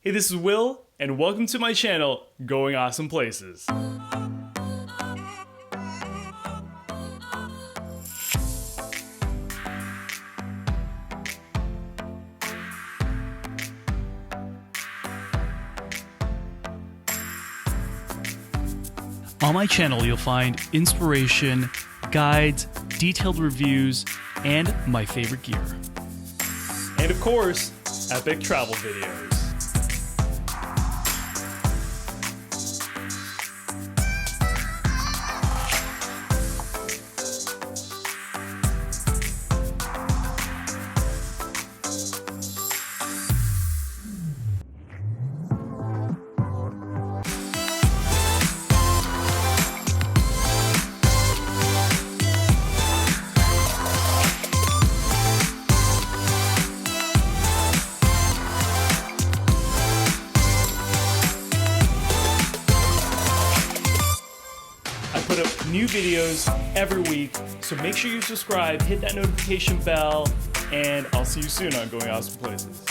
Hey, this is Will, and welcome to my channel, Going Awesome Places. On my channel, you'll find inspiration, guides, detailed reviews, and my favorite gear. And of course, epic travel videos. I put up new videos every week, so make sure you subscribe, hit that notification bell, and I'll see you soon on Going Awesome Places.